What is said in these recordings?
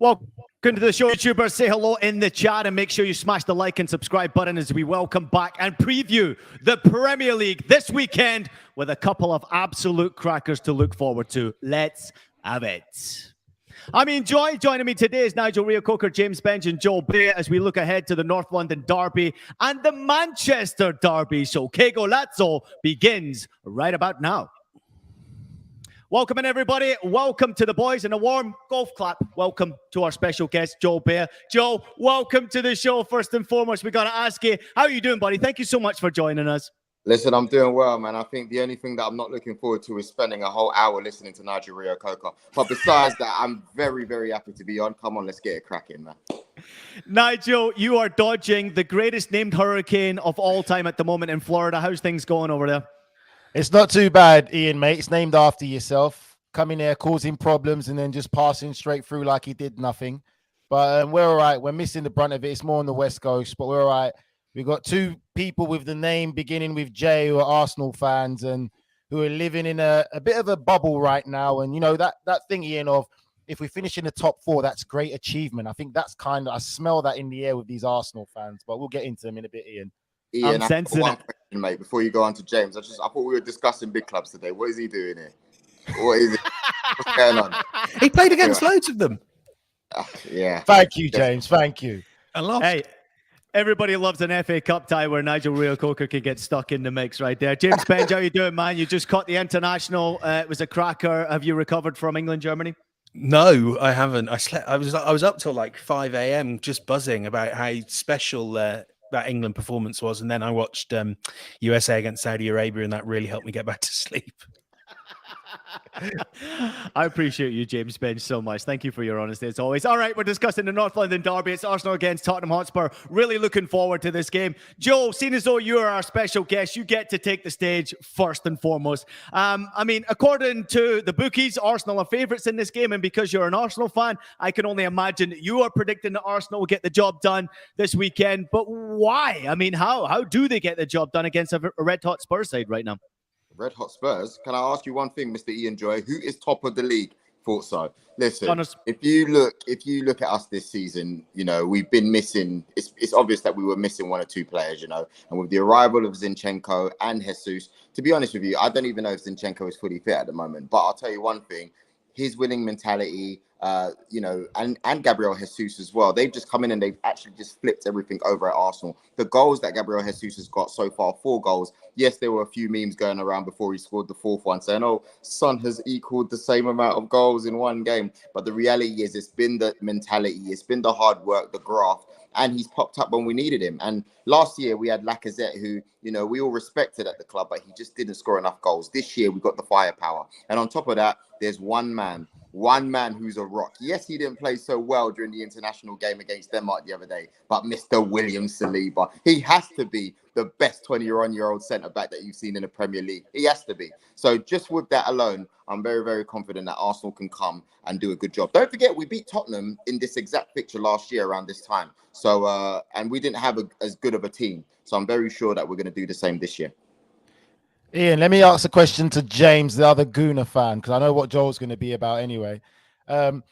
Welcome to the show, YouTubers. Say hello in the chat and make sure you smash the like and subscribe button as we welcome back and preview the Premier League this weekend with a couple of absolute crackers to look forward to. Let's have it. Joining me today is Nigel Reo-Coker, James Benge, and Joel Bay as we look ahead to the North London Derby and the Manchester Derby. So Qué Golazo begins right about now. Welcome in, everybody. Welcome to the boys and a warm golf clap. Welcome to our special guest, Joel Bay. Joel, welcome to the show. First and foremost, we got to ask you, how are you doing, buddy? Thank you so much for joining us. Listen, I'm doing well, man. I think the only thing that I'm not looking forward to is spending a whole hour listening to Nigel Reo-Coker. But besides that, I'm very, very happy to be on. Come on, let's get it cracking, man. Nigel, you are dodging the greatest named hurricane of all time at the moment in Florida. How's things going over there? It's not too bad, Ian, mate. It's named after yourself. Coming there, causing problems, and then just passing straight through like he did nothing. But we're all right. We're missing the brunt of it. It's more on the West Coast, but we're all right. We've got two people with the name beginning with J who are Arsenal fans and who are living in a bit of a bubble right now. And, you know, that thing, Ian, of if we finish in the top four, that's great achievement. I think that's I smell that in the air with these Arsenal fans, but we'll get into them in a bit, Ian. Ian, I've got one question, mate, before you go on to James. I thought we were discussing big clubs today. What is he doing here? What is it? What's going on? He played against loads of them. Yeah. Thank you, James. Thank you. And lost. Hey, everybody loves an FA Cup tie where Nigel Reo-Coker can get stuck in the mix right there. James Benge, how you doing, man? You just caught the international. It was a cracker. Have you recovered from England, Germany? No, I haven't. I was up till like 5 a.m. just buzzing about how special that England performance was, and then I watched USA against Saudi Arabia, and that really helped me get back to sleep. I appreciate you, James Benge, so much. Thank you for your honesty as always. All right, we're discussing the North London Derby. It's Arsenal against Tottenham Hotspur. Really looking forward to this game. Joe, seeing as though you are our special guest, you get to take the stage first and foremost. According to the bookies, Arsenal are favourites in this game, and because you're an Arsenal fan, I can only imagine you are predicting that Arsenal will get the job done this weekend. But why? How do they get the job done against a red-hot Spurs side right now? Red Hot Spurs. Can I ask you one thing, Mr. Ian Joy? Who is top of the league? Thought so. Listen, if you look at us this season, you know, we've been missing. It's obvious that we were missing one or two players, you know. And with the arrival of Zinchenko and Jesus, to be honest with you, I don't even know if Zinchenko is fully fit at the moment. But I'll tell you one thing: his winning mentality, and Gabriel Jesus as well. They've just come in and they've actually just flipped everything over at Arsenal. The goals that Gabriel Jesus has got so far, 4 goals. Yes, there were a few memes going around before he scored the 4th one saying, oh, Son has equaled the same amount of goals in one game. But the reality is it's been the mentality, it's been the hard work, the graft, and he's popped up when we needed him. And last year we had Lacazette, who, you know, we all respected at the club, but he just didn't score enough goals. This year we got the firepower. And on top of that, there's one man who's a rock. Yes, he didn't play so well during the international game against Denmark the other day, but Mr. William Saliba, he has to be the best 21-year-old centre-back that you've seen in the Premier League. He has to be. So just with that alone, I'm very, very confident that Arsenal can come and do a good job. Don't forget, we beat Tottenham in this exact fixture last year around this time. So, and we didn't have as good of a team. So I'm very sure that we're going to do the same this year. Ian, let me ask a question to James, the other Gooner fan, because I know what Joel's going to be about anyway. James,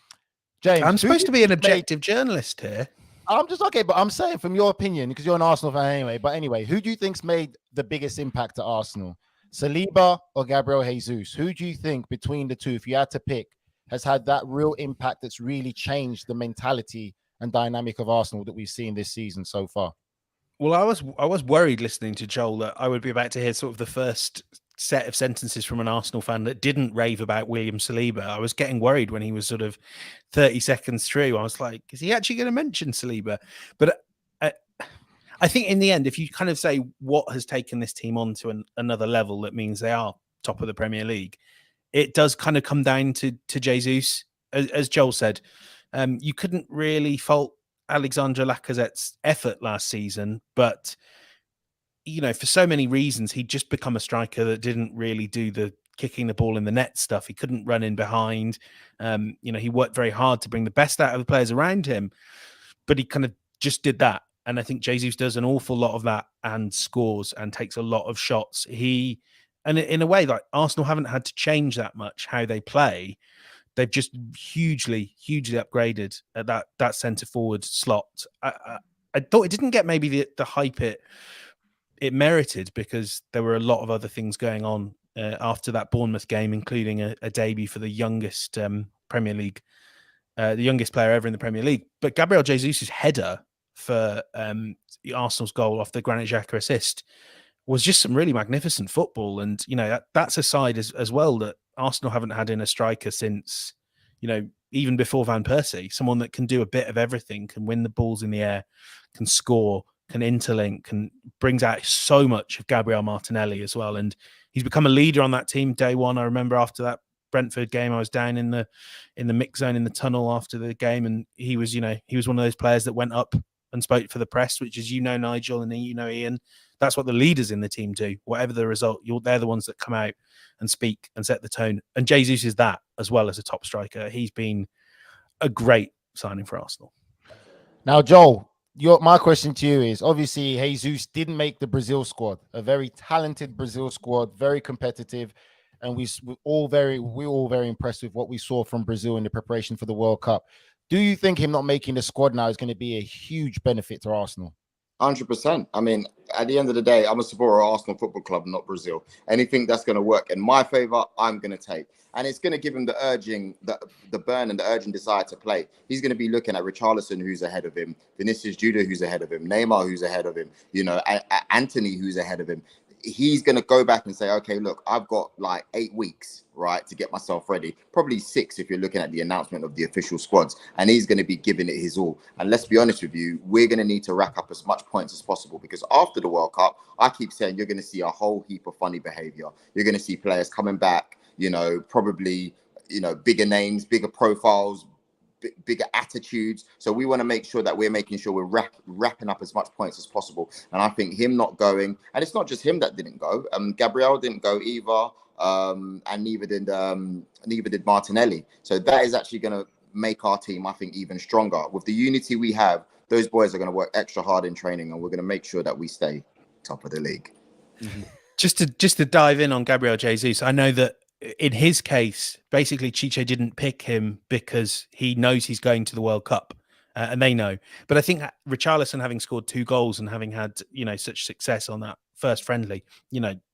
I'm supposed to be an objective journalist here. I'm just okay, but I'm saying from your opinion, because you're an Arsenal fan anyway. But anyway, who do you think's made the biggest impact at Arsenal? Saliba or Gabriel Jesus? Who do you think between the two, if you had to pick, has had that real impact that's really changed the mentality and dynamic of Arsenal that we've seen this season so far? Well, I was worried listening to Joel that I would be about to hear sort of the first set of sentences from an Arsenal fan that didn't rave about William Saliba. I was getting worried when he was sort of 30 seconds through. I was like, is he actually going to mention Saliba? But I think in the end, if you kind of say what has taken this team on to another level, that means they are top of the Premier League. It does kind of come down to Jesus. As Joel said, you couldn't really fault Alexandre Lacazette's effort last season, but you know, for so many reasons, he'd just become a striker that didn't really do the kicking the ball in the net stuff. He couldn't run in behind. He worked very hard to bring the best out of the players around him, but he kind of just did that. And I think Jesus does an awful lot of that and scores and takes a lot of shots. And in a way, like Arsenal haven't had to change that much how they play they've just hugely upgraded at that centre forward slot. I thought it didn't get maybe the hype it merited, because there were a lot of other things going on after that Bournemouth game, including a debut for the youngest Premier League, the youngest player ever in the Premier League. But Gabriel Jesus' header for Arsenal's goal off the Granit Xhaka assist was just some really magnificent football. And, that's a side as well that Arsenal haven't had in a striker since, even before Van Persie, someone that can do a bit of everything, can win the balls in the air, can score, can interlink, and brings out so much of Gabriel Martinelli as well. And he's become a leader on that team day one. I remember after that Brentford game, I was down in the mix zone in the tunnel after the game, and he was one of those players that went up and spoke for the press, which is, Nigel, and Ian, that's what the leaders in the team do. Whatever the result, they're the ones that come out and speak and set the tone. And Jesus is that, as well as a top striker. He's been a great signing for Arsenal. Now, Joel, my question to you is, obviously Jesus didn't make the Brazil squad, a very talented Brazil squad, very competitive, and we're all very impressed with what we saw from Brazil in the preparation for the World Cup. Do you think him not making the squad now is going to be a huge benefit to Arsenal? 100%. I mean, at the end of the day, I'm a supporter of Arsenal Football Club, not Brazil. Anything that's going to work in my favour, I'm going to take. And it's going to give him the burn and the urgent desire to play. He's going to be looking at Richarlison, who's ahead of him, Vinicius Junior, who's ahead of him, Neymar, who's ahead of him, Anthony, who's ahead of him. He's going to go back and say, okay, look, I've got like 8 weeks, right, to get myself ready. Probably 6 if you're looking at the announcement of the official squads. And he's going to be giving it his all. And let's be honest with you, we're going to need to rack up as much points as possible, because after the World Cup, I keep saying you're going to see a whole heap of funny behaviour. You're going to see players coming back, probably, bigger names, bigger profiles, bigger attitudes. So we want to make sure that we're making sure we're wrapping up as much points as possible. And I think him not going, and it's not just him that didn't go. Gabriel didn't go either, and neither did Martinelli. So that is actually going to make our team, I think, even stronger. With the unity we have, those boys are going to work extra hard in training, and we're going to make sure that we stay top of the league. Mm-hmm. Just to dive in on Gabriel Jesus, I know that in his case, basically Chiche didn't pick him because he knows he's going to the World Cup, and they know. But I think Richarlison, having scored 2 goals and having had such success on that first friendly,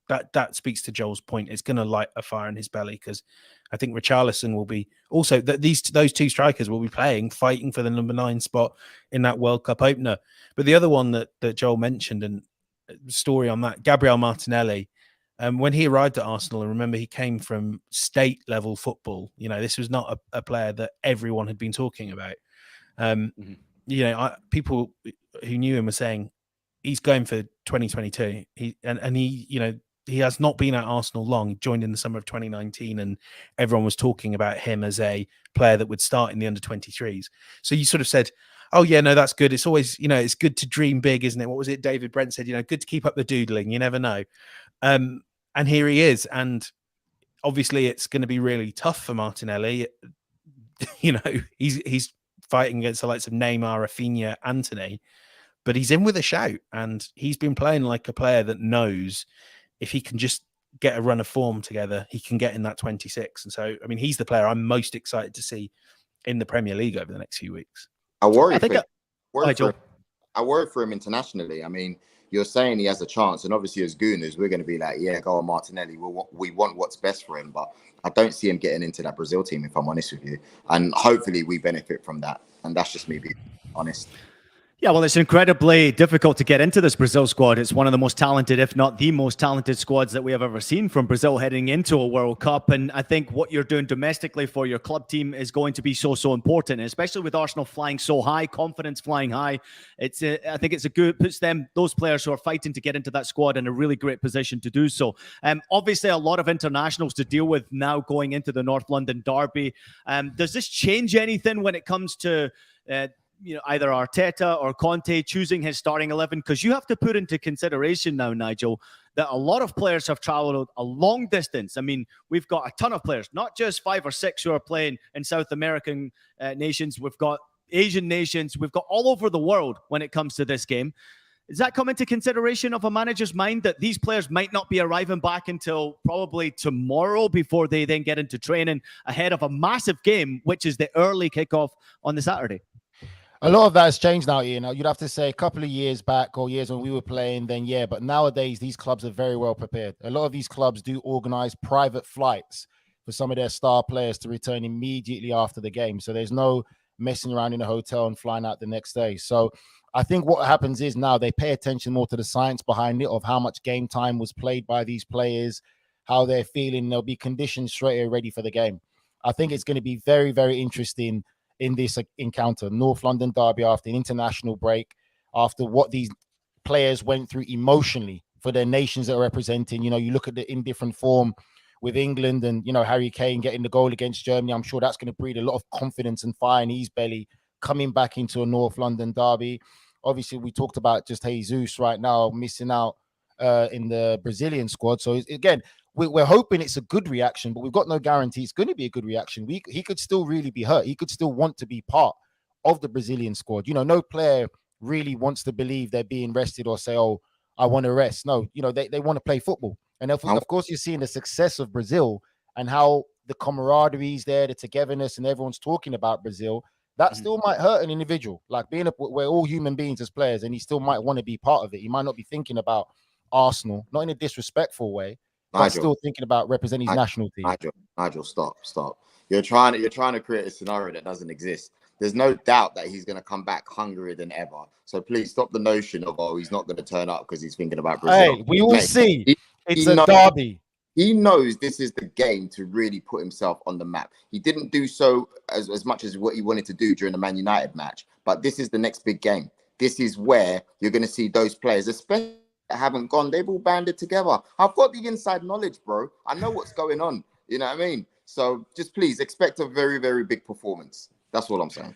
that speaks to Joel's point. It's going to light a fire in his belly, because I think Richarlison will be also those 2 strikers will be fighting for the number 9 spot in that World Cup opener. But the other one that Joel mentioned, and story on that, Gabriel Martinelli. When he arrived at Arsenal, and remember, he came from state level football. This was not a player that everyone had been talking about. People who knew him were saying he's going for 2022. He has not been at Arsenal long. He joined in the summer of 2019, and everyone was talking about him as a player that would start in the under-23s. So you sort of said, oh yeah, no, that's good. It's always, it's good to dream big, isn't it? What was it David Brent said? Good to keep up the doodling. You never know. And here he is. And obviously it's going to be really tough for Martinelli. He's fighting against the likes of Neymar, Rafinha, Anthony, but he's in with a shout, and he's been playing like a player that knows if he can just get a run of form together, he can get in that 26. And so, I mean, he's the player I'm most excited to see in the Premier League over the next few weeks. I worry for him internationally. I mean, you're saying he has a chance, and obviously as Gooners, we're going to be like, yeah, go on Martinelli. We want what's best for him, but I don't see him getting into that Brazil team, if I'm honest with you. And hopefully we benefit from that. And that's just me being honest. Yeah, well, it's incredibly difficult to get into this Brazil squad. It's one of the most talented, if not the most talented squads that we have ever seen from Brazil heading into a World Cup. And I think what you're doing domestically for your club team is going to be so important, and especially with Arsenal flying so high, confidence flying high. I think it's puts those players who are fighting to get into that squad in a really great position to do so. Obviously, a lot of internationals to deal with now going into the North London derby. Does this change anything when it comes to either Arteta or Conte choosing his starting 11? Because you have to put into consideration now, Nigel, that a lot of players have traveled a long distance. I mean, we've got a ton of players, not just 5 or 6 who are playing in South American nations. We've got Asian nations. We've got all over the world when it comes to this game. Does that come into consideration of a manager's mind that these players might not be arriving back until probably tomorrow before they then get into training ahead of a massive game, which is the early kickoff on the Saturday? A lot of that has changed now, Ian. You'd have to say a couple of years back or years when we were playing, then yeah. But nowadays, these clubs are very well prepared. A lot of these clubs do organize private flights for some of their star players to return immediately after the game. So there's no messing around in a hotel and flying out the next day. So I think what happens is now they pay attention more to the science behind it of how much game time was played by these players, how they're feeling. They'll be conditioned straight away ready for the game. I think it's going to be very, very interesting in this encounter, North London derby, after an international break, after what these players went through emotionally for their nations that are representing. You know, you look at the indifferent form with England and, you know, Harry Kane getting the goal against Germany. I'm sure that's going to breed a lot of confidence and fire in his belly coming back into a North London derby. Obviously, we talked about just Jesus right now missing out in the Brazilian squad. So again, we're hoping it's a good reaction, but we've got no guarantee it's going to be a good reaction. He could still really be hurt. He could still want to be part of the Brazilian squad. You know, no player really wants to believe they're being rested or say, oh, I want to rest. No, you know, they want to play football. And of course, you're seeing the success of Brazil and how the camaraderie is there, the togetherness, and everyone's talking about Brazil. That still might hurt an individual. Like we're all human beings as players, and he still might want to be part of it. He might not be thinking about Arsenal, not in a disrespectful way, but still thinking about representing his national team. Nigel, stop. You're trying to create a scenario that doesn't exist. There's no doubt that he's going to come back hungrier than ever. So please stop the notion of, oh, he's not going to turn up because he's thinking about Brazil. Hey, we will see. It's a derby. He knows this is the game to really put himself on the map. He didn't do so as much as what he wanted to do during the Man United match. But this is the next big game. This is where you're going to see those players, especially that haven't gone. They've all banded together. I've got the inside knowledge, bro. I know what's going on. You know what I mean? So just please expect a very, very big performance. That's what I'm saying.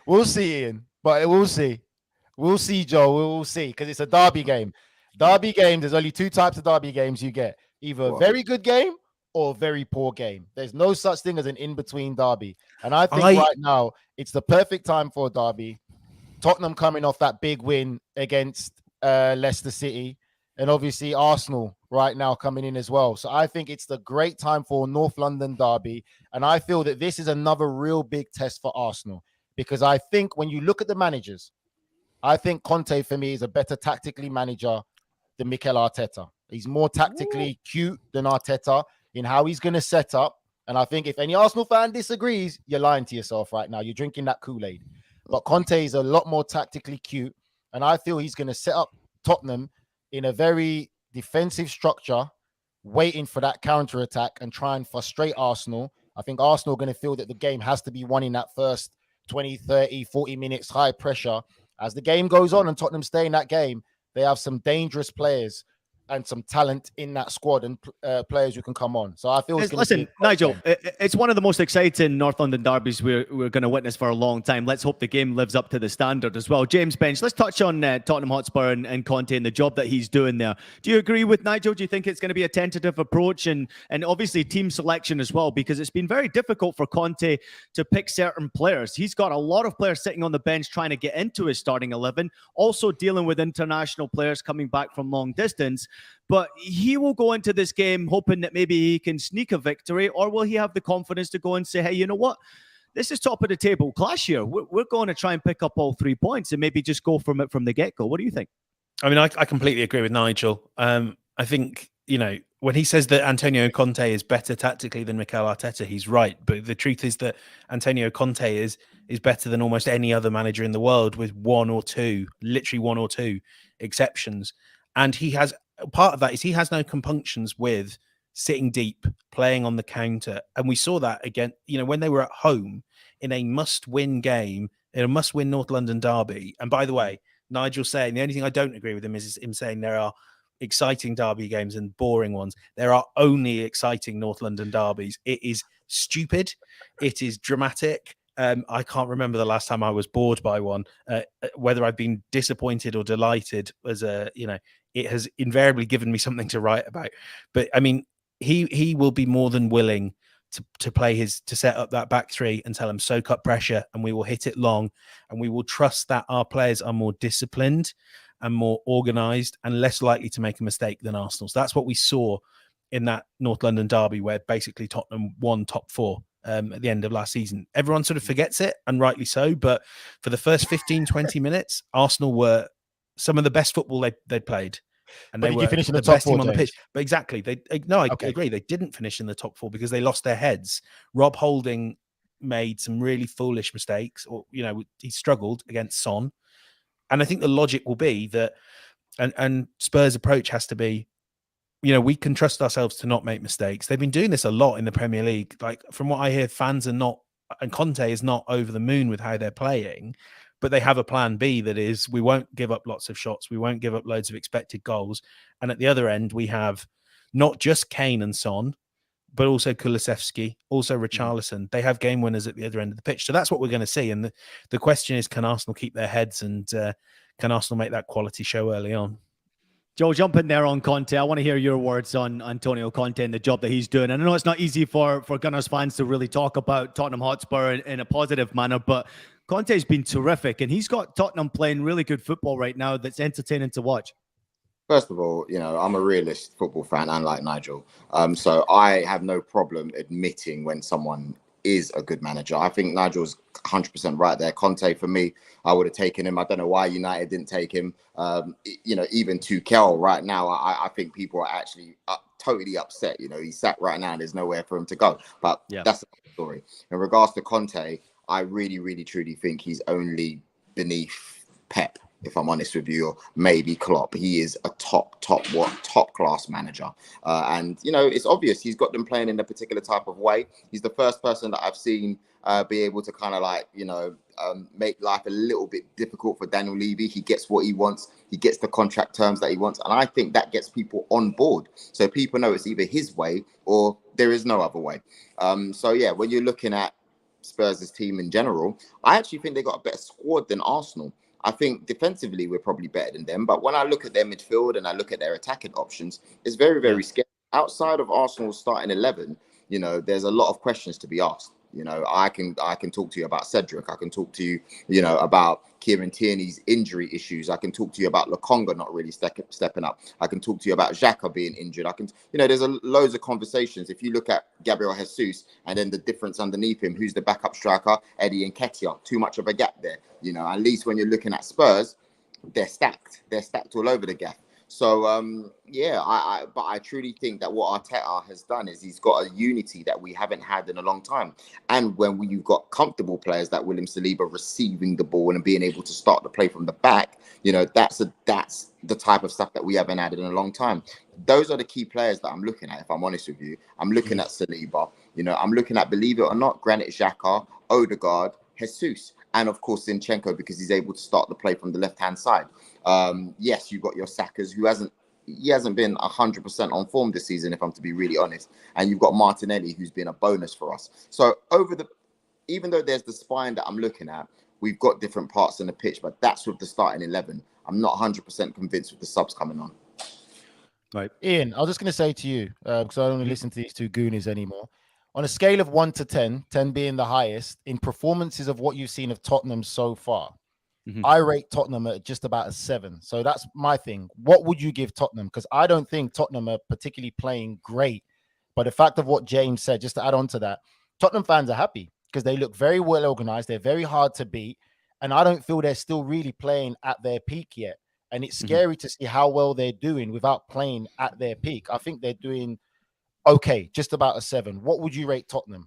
We'll see, Ian. But we'll see. We'll see, Joe. We'll see. Because it's a derby game. Derby game, there's only two types of derby games you get. Either a very good game or a very poor game. There's no such thing as an in-between derby. And I think right now, it's the perfect time for a derby. Tottenham coming off that big win against Leicester City. And obviously Arsenal right now coming in as well. So I think it's the great time for North London derby. And I feel that this is another real big test for Arsenal. Because I think when you look at the managers, I think Conte for me is a better tactically manager than Mikel Arteta. He's more tactically cute than Arteta in how he's going to set up. And I think if any Arsenal fan disagrees, you're lying to yourself right now. You're drinking that Kool-Aid. But Conte is a lot more tactically cute. And I feel he's going to set up Tottenham in a very defensive structure, waiting for that counter-attack and try and frustrate Arsenal. I think Arsenal are going to feel that the game has to be won in that first 20, 30, 40 minutes, high pressure. As the game goes on and Tottenham stay in that game, they have some dangerous players and some talent in that squad and players who can come on. So I feel listen, Nigel, it's one of the most exciting North London derbies we're going to witness for a long time. Let's hope the game lives up to the standard as well. James Bench, let's touch on Tottenham Hotspur and Conte and the job that he's doing there. Do you agree with Nigel? Do you think it's going to be a tentative approach and obviously team selection as well? Because it's been very difficult for Conte to pick certain players. He's got a lot of players sitting on the bench trying to get into his starting 11, also dealing with international players coming back from long distance. But he will go into this game hoping that maybe he can sneak a victory, or will he have the confidence to go and say, hey, you know what? This is top of the table clash here. We're going to try and pick up all 3 points and maybe just go from it from the get-go. What do you think? I mean, I completely agree with Nigel. I think, you know, when he says that Antonio Conte is better tactically than Mikel Arteta, he's right. But the truth is that Antonio Conte is better than almost any other manager in the world, with literally one or two exceptions. And he has, part of that is he has no compunctions with sitting deep, playing on the counter. And we saw that again, you know, when they were at home in a must-win game, in a must-win North London derby. And by the way, Nigel saying, the only thing I don't agree with him is him saying there are exciting derby games and boring ones. There are only exciting North London derbies. It is stupid. It is dramatic. I can't remember the last time I was bored by one. Whether I've been disappointed or delighted, it has invariably given me something to write about. But I mean, he will be more than willing to set up that back three and tell them soak up pressure, and we will hit it long, and we will trust that our players are more disciplined. and more organised and less likely to make a mistake than Arsenal. So that's what we saw in that North London derby, where basically Tottenham won top four at the end of last season. Everyone sort of forgets it, and rightly so. But for the first 15, 20 minutes, Arsenal were some of the best football they'd played. And but they were finish in the the top best four, team on the James? pitch. But exactly. I agree. They didn't finish in the top four because they lost their heads. Rob Holding made some really foolish mistakes, or, he struggled against Son. And I think the logic will be that, and Spurs' approach has to be, we can trust ourselves to not make mistakes. They've been doing this a lot in the Premier League. Like, from what I hear, fans are not, and Conte is not over the moon with how they're playing, but they have a plan B that is, we won't give up lots of shots. We won't give up loads of expected goals. And at the other end, we have not just Kane and Son, but also Kulusevski, also Richarlison. They have game winners at the other end of the pitch. So that's what we're going to see. And the question is, can Arsenal keep their heads, and can Arsenal make that quality show early on? Joe, jump in there on Conte. I want to hear your words on Antonio Conte and the job that he's doing. And I know it's not easy for Gunners fans to really talk about Tottenham Hotspur in a positive manner, but Conte's been terrific, and he's got Tottenham playing really good football right now that's entertaining to watch. First of all, I'm a realist football fan, unlike Nigel. So I have no problem admitting when someone is a good manager. I think Nigel's 100% right there. Conte, for me, I would have taken him. I don't know why United didn't take him. Even Tuchel right now, I think people are actually totally upset. He sat right now and there's nowhere for him to go. But that's the story. In regards to Conte, I really, really, truly think he's only beneath Pep, if I'm honest with you, or maybe Klopp. He is a top class manager. And it's obvious he's got them playing in a particular type of way. He's the first person that I've seen be able to kind of make life a little bit difficult for Daniel Levy. He gets what he wants. He gets the contract terms that he wants. And I think that gets people on board. So people know it's either his way or there is no other way. When you're looking at Spurs' team in general, I actually think they got a better squad than Arsenal. I think defensively we're probably better than them, but when I look at their midfield and I look at their attacking options, it's very, very scary. Outside of Arsenal's starting 11, there's a lot of questions to be asked. I can talk to you about Cedric. I can talk to you, about Kieran Tierney's injury issues. I can talk to you about Lokonga not really stepping up. I can talk to you about Xhaka being injured. There's loads of conversations. If you look at Gabriel Jesus and then the difference underneath him, who's the backup striker? Eddie Nketiah. Too much of a gap there. At least when you're looking at Spurs, they're stacked. They're stacked all over the gap. So, but I truly think that what Arteta has done is he's got a unity that we haven't had in a long time. And when you've got comfortable players like William Saliba receiving the ball and being able to start the play from the back, that's the type of stuff that we haven't had in a long time. Those are the key players that I'm looking at, if I'm honest with you. I'm looking at Saliba. I'm looking at, believe it or not, Granit Xhaka, Odegaard, Jesus, and of course Zinchenko, because he's able to start the play from the left-hand side. Yes, you've got your Sakas, who hasn't been 100% on form this season, if I'm to be really honest. And you've got Martinelli, who's been a bonus for us. So even though there's the spine that I'm looking at, we've got different parts in the pitch, but that's with the starting 11. I'm not 100% convinced with the subs coming on. Right. Ian, I was just going to say to you, because I don't want to listen to these two goonies anymore. On a scale of 1 to 10, 10 being the highest, in performances of what you've seen of Tottenham so far, I rate Tottenham at just about a 7. So that's my thing. What would you give Tottenham? Because I don't think Tottenham are particularly playing great. But the fact of what James said, just to add on to that, Tottenham fans are happy because they look very well organized. They're very hard to beat. And I don't feel they're still really playing at their peak yet. And it's scary to see how well they're doing without playing at their peak. I think they're doing okay, just about a 7. What would you rate Tottenham?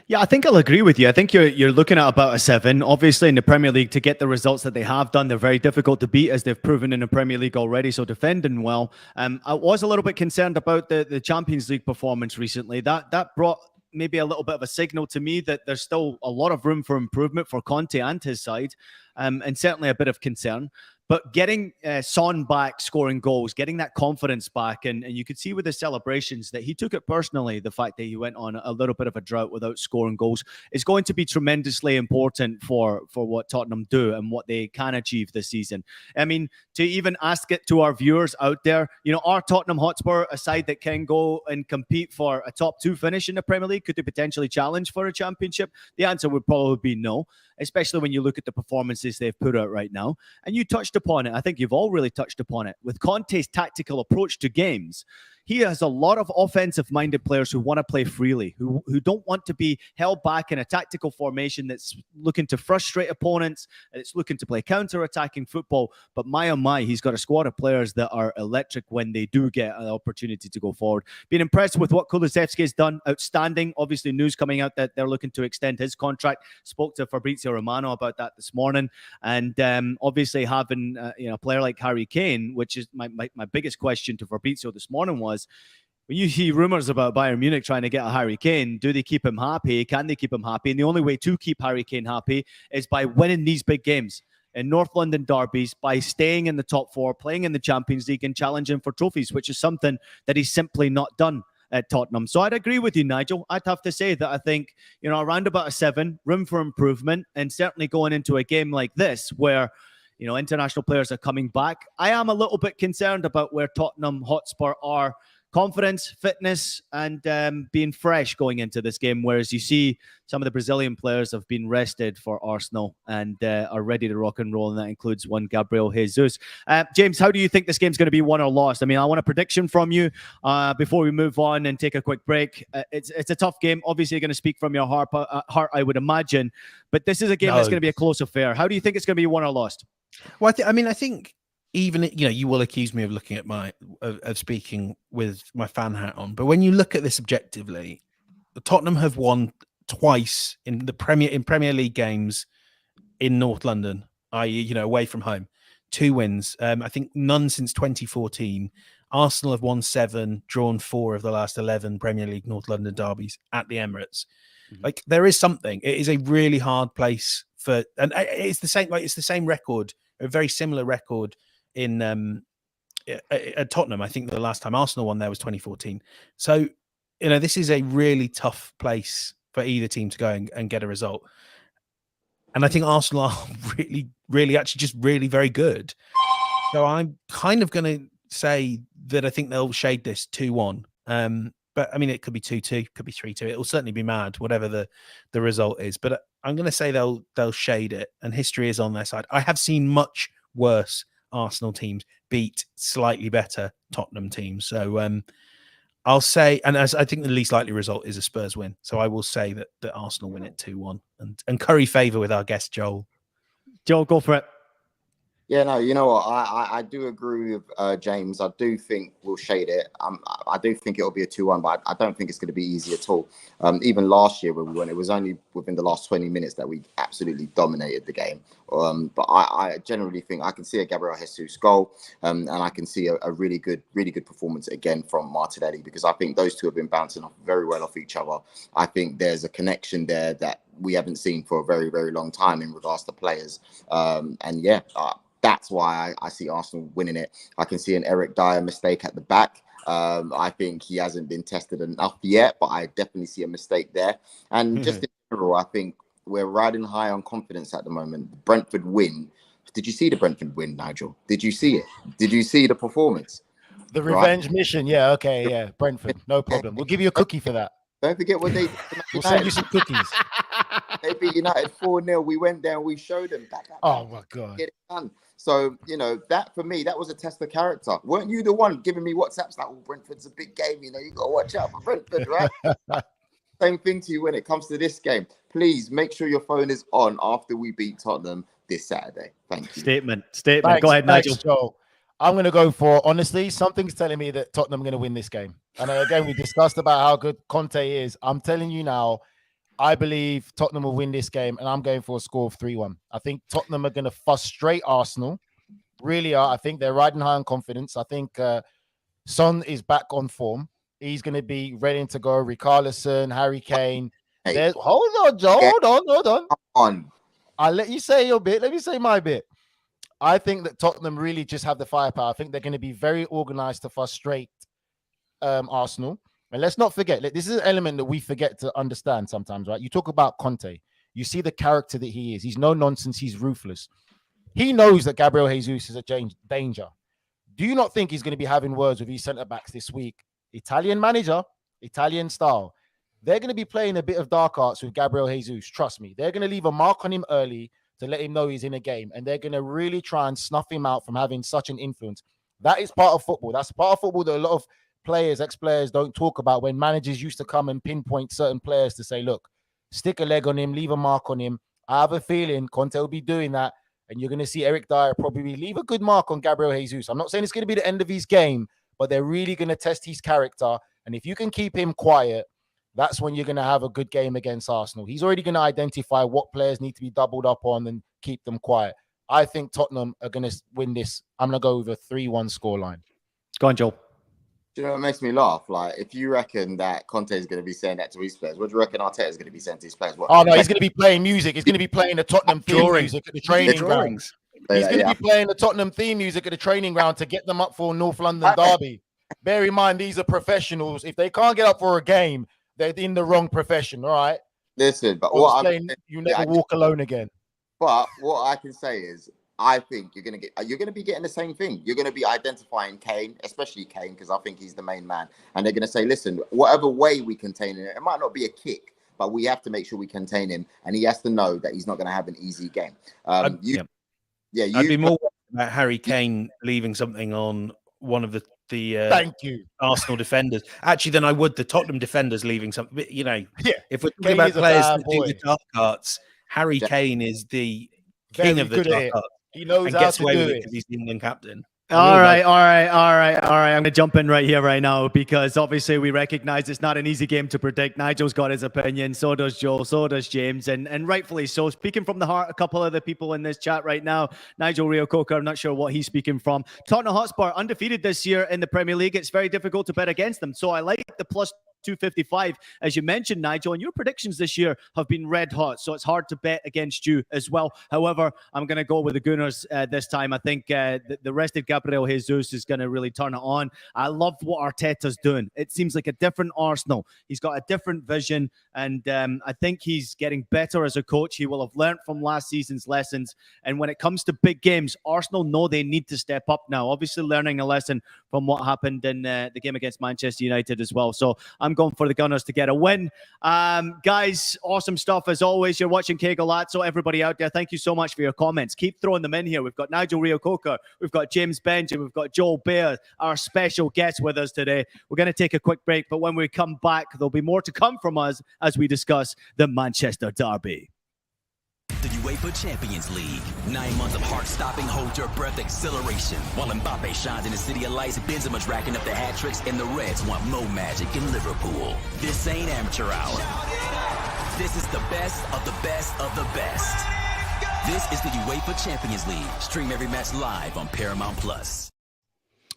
Yeah, I think I'll agree with you. I think you're looking at about a 7. Obviously, in the Premier League, to get the results that they have done, they're very difficult to beat, as they've proven in the Premier League already. So defending well. I was a little bit concerned about the Champions League performance recently. That brought maybe a little bit of a signal to me that there's still a lot of room for improvement for Conte and his side, and certainly a bit of concern. But getting Son back scoring goals, getting that confidence back, and you could see with the celebrations that he took it personally, the fact that he went on a little bit of a drought without scoring goals is going to be tremendously important for what Tottenham do and what they can achieve this season. I mean, to even ask it to our viewers out there, are Tottenham Hotspur a side that can go and compete for a top 2 finish in the Premier League? Could they potentially challenge for a championship? The answer would probably be no, especially when you look at the performances they've put out right now. And you touched upon it. I think you've all really touched upon it. With Conte's tactical approach to games, he has a lot of offensive-minded players who want to play freely, who don't want to be held back in a tactical formation that's looking to frustrate opponents, and it's looking to play counter-attacking football. But my, oh my, he's got a squad of players that are electric when they do get an opportunity to go forward. Been impressed with what Kulusevski has done. Outstanding. Obviously, news coming out that they're looking to extend his contract. Spoke to Fabrizio Romano about that this morning. And obviously having a player like Harry Kane, which is my biggest question to Fabrizio this morning was, when you see rumors about Bayern Munich trying to get a Harry Kane, do they keep him happy? Can they keep him happy? And the only way to keep Harry Kane happy is by winning these big games in North London derbies, by staying in the top four, playing in the Champions League and challenging for trophies, which is something that he's simply not done at Tottenham. So I'd agree with you, Nigel. I'd have to say that I think, around about a 7, room for improvement, and certainly going into a game like this where international players are coming back. I am a little bit concerned about where Tottenham Hotspur are confidence, fitness, and being fresh going into this game, whereas you see some of the Brazilian players have been rested for Arsenal and are ready to rock and roll, and that includes one Gabriel Jesus. James, how do you think this game's going to be won or lost? I mean, I want a prediction from you before we move on and take a quick break. It's a tough game. Obviously, you're going to speak from your heart, I would imagine, but this is a game that's going to be a close affair. How do you think it's going to be won or lost? Well, I think even, you will accuse me of looking at of speaking with my fan hat on, but when you look at this objectively, Tottenham have won twice in Premier League games in North London, i.e., away from home. 2 wins. I think none since 2014. Arsenal have won 7, drawn 4 of the last 11 Premier League North London derbies at the Emirates. Mm-hmm. Like, there is something. It is a really hard place and it's the same. Like, it's the same record, a very similar record in at Tottenham. I think the last time Arsenal won there was 2014. So, this is a really tough place for either team to go and get a result. And I think Arsenal are really, really, actually just really very good. So I'm kind of going to say that I think they'll shade this 2-1. But I mean, it could be 2-2, could be 3-2. It will certainly be mad, whatever the result is. But I'm going to say they'll shade it, and history is on their side. I have seen much worse Arsenal teams beat slightly better Tottenham teams. So I'll say, and as I think the least likely result is a Spurs win. So I will say that Arsenal win it 2-1 and curry favour with our guest Joel. Joel, go for it. Yeah, no, you know what? I do agree with James. I do think we'll shade it. I do think it'll be a 2-1, but I don't think it's going to be easy at all. Even last year when we won, it was only within the last 20 minutes that we absolutely dominated the game. But I generally think I can see a Gabriel Jesus goal, and I can see a really good performance again from Martinelli, because I think those two have been bouncing off very well off each other. I think there's a connection there that we haven't seen for a very, very long time in regards to players. That's why I see Arsenal winning it. I can see an Eric Dyer mistake at the back. I think he hasn't been tested enough yet, but I definitely see a mistake there. And just in general, I think we're riding high on confidence at the moment. The Brentford win. Did you see the Brentford win, Nigel? Did you see it? Did you see the performance? The revenge mission. Yeah, okay, yeah. Brentford, no problem. We'll give you a cookie for that. Don't forget what they did. We'll send you some cookies. They beat United 4-0. We went there and we showed them. Oh, my God. Get it done. So, that for me, that was a test of character. Weren't you the one giving me WhatsApps like, Brentford's a big game, you got to watch out for Brentford, right? Same thing to you when it comes to this game. Please make sure your phone is on after we beat Tottenham this Saturday. Thank you. Statement. Thanks, go ahead, Nigel. Joe. I'm going to go for, honestly, something's telling me that Tottenham are going to win this game. And again, we discussed about how good Conte is. I'm telling you now, I believe Tottenham will win this game, and I'm going for a score of 3-1. I think Tottenham are going to frustrate Arsenal. Really are. I think they're riding high on confidence. I think Son is back on form. He's going to be ready to go. Richarlison, Harry Kane. Hey. Hold on, Joe. Hold on. I'll let you say your bit. Let me say my bit. I think that Tottenham really just have the firepower. I think they're going to be very organized to frustrate Arsenal. And let's not forget, this is an element that we forget to understand sometimes, right? You talk about Conte. You see the character that he is. He's no nonsense. He's ruthless. He knows that Gabriel Jesus is a danger. Do you not think he's going to be having words with his centre-backs this week? Italian manager, Italian style. They're going to be playing a bit of dark arts with Gabriel Jesus. Trust me. They're going to leave a mark on him early to let him know he's in a game, and they're going to really try and snuff him out from having such an influence. That is part of football. That's part of football that a lot of players, ex-players, don't talk about, when managers used to come and pinpoint certain players to say, look, stick a leg on him, leave a mark on him. I have a feeling Conte will be doing that, and you're going to see Eric Dyer probably leave a good mark on Gabriel Jesus. I'm not saying it's going to be the end of his game, but they're really going to test his character. And if you can keep him quiet, that's when you're going to have a good game against Arsenal. He's already going to identify what players need to be doubled up on and keep them quiet. I think Tottenham are going to win this. I'm going to go with a 3-1 scoreline. Go on, Joel. Do you know what makes me laugh? Like, if you reckon that Conte is going to be saying that to his players, what do you reckon Arteta is going to be saying to his players? What? Oh, no, he's going to be playing music. He's going to be playing the Tottenham theme music at the training ground. He's going to be playing the Tottenham theme music at the training ground to get them up for North London derby. Bear in mind, these are professionals. If they can't get up for a game, they're in the wrong profession, all right? Listen, but what I'm saying, you never walk alone again. But what I can say is, I think you're going to be getting the same thing. You're going to be identifying Kane, especially Kane, because I think he's the main man. And they're going to say, listen, whatever way we contain him, it might not be a kick, but we have to make sure we contain him. And he has to know that he's not going to have an easy game. I'd be more about Harry Kane leaving something on one of the thank you Arsenal defenders. Actually, then I would the Tottenham defenders leaving something. You know, if we're talking Kane about players that boy. do the dark arts, Harry Kane is the king of the dark arts. He knows and how gets to away do with it it. because he's the England captain. All right. I'm going to jump in right here, right now, because obviously we recognize it's not an easy game to predict. Nigel's got his opinion. So does Joel. So does James. And rightfully so. Speaking from the heart, a couple of the people in this chat right now, Nigel Rio-Coker, I'm not sure what he's speaking from. Tottenham Hotspur, undefeated this year in the Premier League. It's very difficult to bet against them. So I like the plus 255, as you mentioned, Nigel, and your predictions this year have been red hot, so it's hard to bet against you as well. However, I'm going to go with the Gunners this time. I think the rested Gabriel Jesus is going to really turn it on. I love what Arteta's doing. It seems like a different Arsenal. He's got a different vision, and I think he's getting better as a coach. He will have learned from last season's lessons, and when it comes to big games, Arsenal know they need to step up now, obviously learning a lesson from what happened in the game against Manchester United as well. So I'm going for the Gunners to get a win. Guys, awesome stuff as always. You're watching Qué Golazo. Everybody out there, thank you so much for your comments. Keep throwing them in here. We've got Nigel Rio-Coker, we've got James Benjamin, we've got Joel Baer, our special guest with us today. We're going to take a quick break, but when we come back, there'll be more to come from us as we discuss the Manchester Derby. The UEFA Champions League. 9 months of heart-stopping, hold-your-breath acceleration. While Mbappe shines in the city of lights, Benzema's racking up the hat tricks, and the Reds want more magic in Liverpool. This ain't amateur hour. This is the best of the best of the best. This is the UEFA Champions League. Stream every match live on Paramount Plus.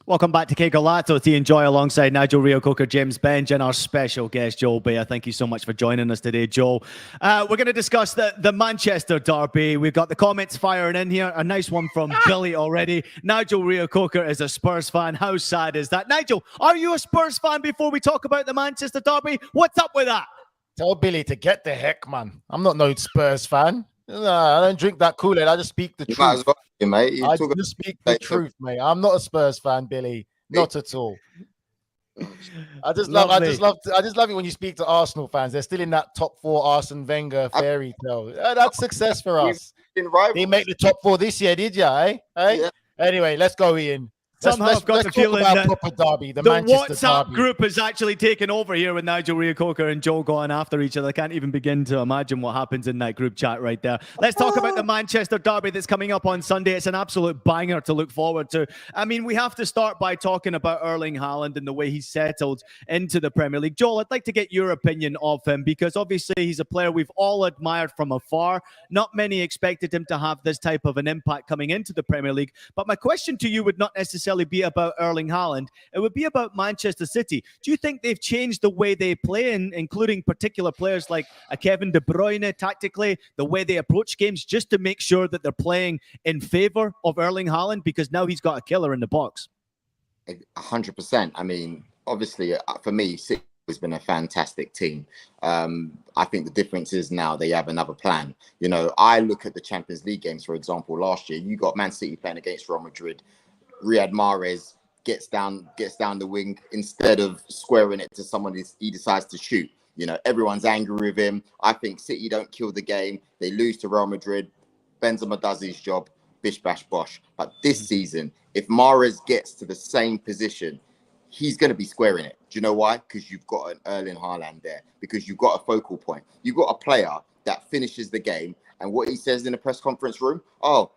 Welcome back to Qué Golazo. To enjoy alongside Nigel Rio-Coker, James Benj, and our special guest, Joel Baer. Thank you so much for joining us today, Joel. We're going to discuss the Manchester Derby. We've got the comments firing in here. A nice one from Billy already. Nigel Rio-Coker is a Spurs fan. How sad is that? Nigel, are you a Spurs fan before we talk about the Manchester Derby? What's up with that? Tell Billy to get the heck, man. I'm not no Spurs fan. No, I don't drink that Kool-Aid. I just speak the truth. Mate. I just speak the truth, mate. I'm not a Spurs fan, Billy. Not at all. I just love it when you speak to Arsenal fans. They're still in that top four Arsene Wenger fairy tale. That's success for us. They make the top four this year, did you? Yeah. Anyway, let's go, Ian. Somehow I've got the feeling that proper derby, the Manchester WhatsApp derby. group has actually taken over here with Nigel Rio-Coker and Joel going after each other. I can't even begin to imagine what happens in that group chat right there. Let's talk about the Manchester Derby that's coming up on Sunday. It's an absolute banger to look forward to. I mean, we have to start by talking about Erling Haaland and the way he's settled into the Premier League. Joel, I'd like to get your opinion of him because obviously he's a player we've all admired from afar. Not many expected him to have this type of an impact coming into the Premier League. But my question to you would not necessarily be about Erling Haaland. It would be about Manchester City. Do you think they've changed the way they play, including particular players like a Kevin De Bruyne tactically, the way they approach games, just to make sure that they're playing in favor of Erling Haaland because now he's got a killer in the box? 100%. I mean, obviously, for me, City has been a fantastic team. I think the difference is now they have another plan. You know, I look at the Champions League games, for example, last year, you got Man City playing against Real Madrid. Riyad Mahrez gets down the wing instead of squaring it to someone he decides to shoot. You know, everyone's angry with him. I think City don't kill the game. They lose to Real Madrid. Benzema does his job, bish, bash, bosh. But this season, if Mahrez gets to the same position, he's going to be squaring it. Do you know why? Because you've got an Erling Haaland there. Because you've got a focal point. You've got a player that finishes the game. And what he says in the press conference room, oh,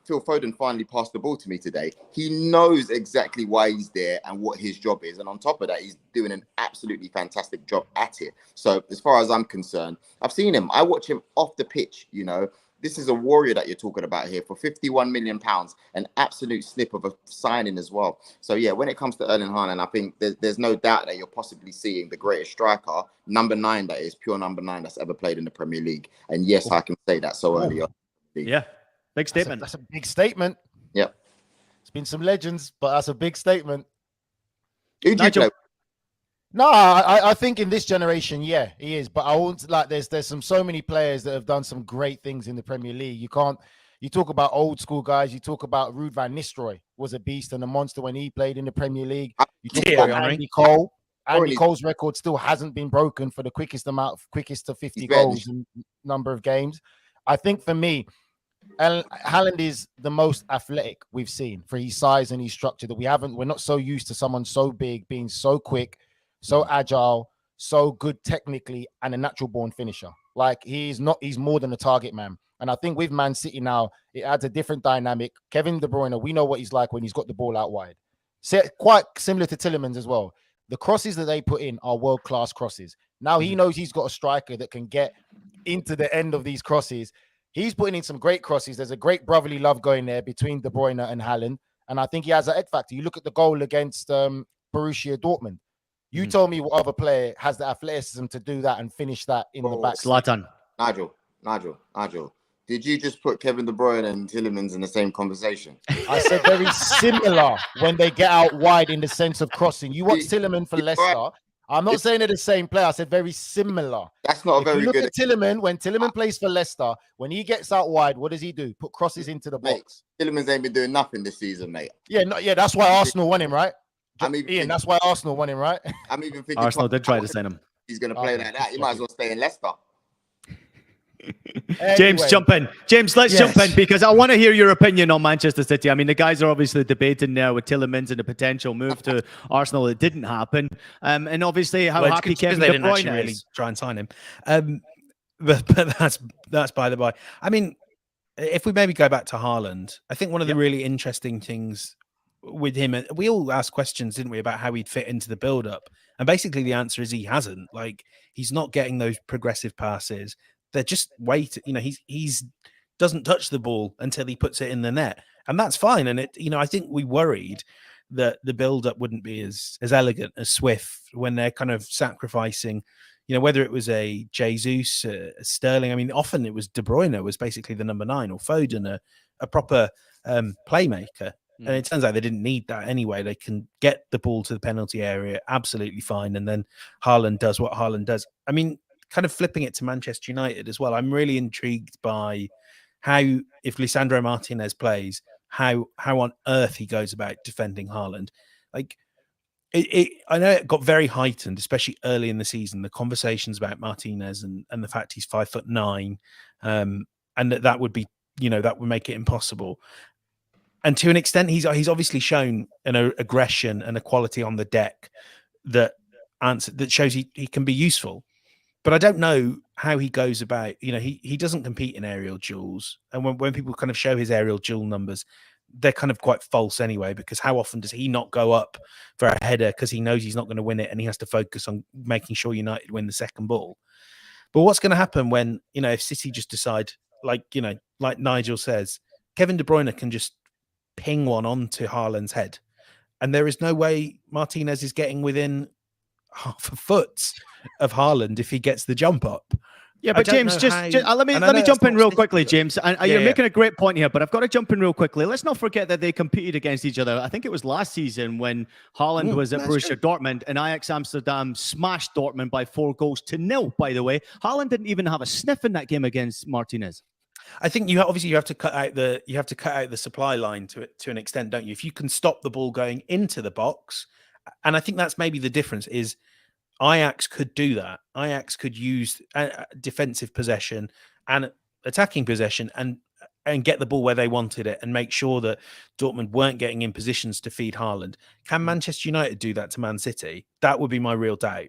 Phil Foden finally passed the ball to me today. He knows exactly why he's there and what his job is. And on top of that, he's doing an absolutely fantastic job at it. So as far as I'm concerned, I've seen him. I watch him off the pitch, you know. This is a warrior that you're talking about here for £51 million, an absolute snip of a signing as well. So, yeah, when it comes to Erling Haaland, I think there's no doubt that you're possibly seeing the greatest striker, number 9, that is pure number 9 that's ever played in the Premier League. And yes, I can say that so early on. Yeah, big statement. That's a big statement. Yep. It's been some legends, but that's a big statement. Who do you play? No, I think in this generation, yeah, he is. But I won't like there's so many players that have done some great things in the Premier League. You talk about old school guys, you talk about Ruud van Nistelrooy was a beast and a monster when he played in the Premier League. You talk about Andy Cole. Andy Cole's record still hasn't been broken for the quickest to 50 goals in number of games. I think for me, Haaland is the most athletic we've seen for his size and his structure that we're not so used to someone so big being so quick, so agile, so good technically, and a natural born finisher. Like he's more than a target man. And I think with Man City now, it adds a different dynamic. Kevin De Bruyne, we know what he's like when he's got the ball out wide. So, quite similar to Tielemans as well. The crosses that they put in are world-class crosses. Now he knows he's got a striker that can get into the end of these crosses. He's putting in some great crosses. There's a great brotherly love going there between De Bruyne and Haaland. And I think he has an X factor. You look at the goal against Borussia Dortmund. You told me what other player has the athleticism to do that and finish that in the back. Zlatan. Nigel. Did you just put Kevin De Bruyne and Tielemans in the same conversation? I said very similar when they get out wide in the sense of crossing. You watch Tielemans for Leicester. Right. I'm not saying they're the same player. I said very similar. That's not a very good. Look at Tielemans. When Tielemans plays for Leicester, when he gets out wide, what does he do? Put crosses into the box. Tielemans ain't been doing nothing this season, mate. Yeah, that's why Arsenal won him, right? That's why Arsenal won him, right? I'm even thinking Arsenal did try to sign him. He's going to play like that. He might as well stay in Leicester. James, jump in. James, let's jump in because I want to hear your opinion on Manchester City. I mean, the guys are obviously debating now with Tielemans and the potential move to Arsenal. It didn't happen. And obviously how happy Kevin De Bruyne is. Really try and sign him. But that's by the by. I mean, if we maybe go back to Haaland, I think one of the really interesting things with him, and we all asked questions, didn't we, about how he'd fit into the build-up. And basically the answer is he hasn't. Like, he's not getting those progressive passes. They're just waiting. You know, he's doesn't touch the ball until he puts it in the net, and that's fine. And I think we worried that the build-up wouldn't be as elegant, as swift when they're kind of sacrificing. You know, whether it was a Jesus, Sterling. I mean, often it was De Bruyne was basically the number 9, or Foden, a proper playmaker. And it turns out they didn't need that anyway. They can get the ball to the penalty area absolutely fine, and then Haaland does what Haaland does. I mean, kind of flipping it to Manchester United as well, I'm really intrigued by how, if Lisandro Martinez plays, how on earth he goes about defending Haaland. Like, I know it got very heightened, especially early in the season, the conversations about Martinez and the fact he's 5'9", and that would be, that would make it impossible. And to an extent, he's obviously shown an aggression and a quality on the deck that shows he can be useful. But I don't know how he goes about. He doesn't compete in aerial duels, and when people kind of show his aerial duel numbers, they're kind of quite false anyway. Because how often does he not go up for a header because he knows he's not going to win it, and he has to focus on making sure United win the second ball? But what's going to happen when if City just decide, like Nigel says, Kevin De Bruyne can just ping one onto Haaland's head, and there is no way Martinez is getting within half a foot of Haaland if he gets the jump up. Yeah, but James, let me jump in real quickly, James. And you're making a great point here, but I've got to jump in real quickly. Let's not forget that they competed against each other. I think it was last season when Haaland was at Borussia Dortmund, and Ajax Amsterdam smashed Dortmund by 4-0. By the way, Haaland didn't even have a sniff in that game against Martinez. I think you have to cut out the supply line to an extent, don't you? If you can stop the ball going into the box, and I think that's maybe the difference is Ajax could do that. Ajax could use defensive possession and attacking possession and and get the ball where they wanted it and make sure that Dortmund weren't getting in positions to feed Haaland. Can Manchester United do that to Man City? That would be my real doubt.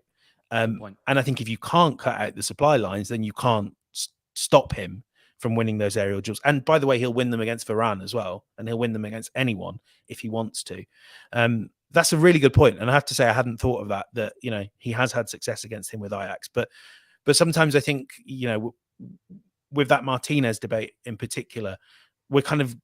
And I think if you can't cut out the supply lines, then you can't stop him from winning those aerial duels. And by the way, he'll win them against Varane as well, and he'll win them against anyone if he wants to. That's a really good point. And I have to say, I hadn't thought of that, you know, he has had success against him with Ajax. But sometimes I think, you know, with that Martinez debate in particular, we're kind of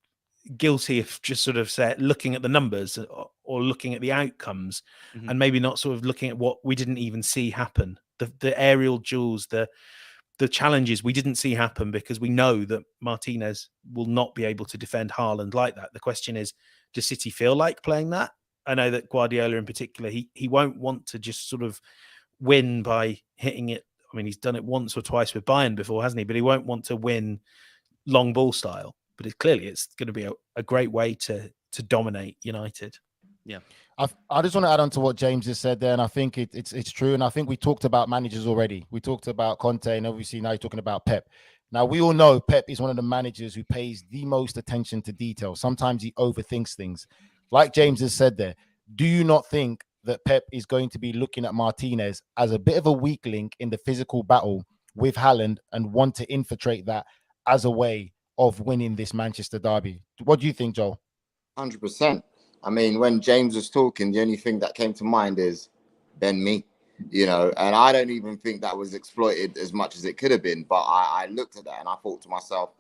guilty of just sort of looking at the numbers or looking at the outcomes and maybe not sort of looking at what we didn't even see happen. The aerial duels, the challenges we didn't see happen because we know that Martinez will not be able to defend Haaland like that. The question is, does City feel like playing that? I know that Guardiola in particular, he won't want to just sort of win by hitting it. I mean, he's done it once or twice with Bayern before, hasn't he? But he won't want to win long ball style. But it's going to be a great way to dominate United. Yeah. I just want to add on to what James has said there, and I think it's true. And I think we talked about managers already. We talked about Conte, and obviously now you're talking about Pep. Now, we all know Pep is one of the managers who pays the most attention to detail. Sometimes he overthinks things. Like James has said there, do you not think that Pep is going to be looking at Martinez as a bit of a weak link in the physical battle with Haaland and want to infiltrate that as a way of winning this Manchester derby? What do you think, Joel? 100%. I mean, when James was talking, the only thing that came to mind is Ben Mee, you know, and I don't even think that was exploited as much as it could have been. But I looked at that and I thought to myself,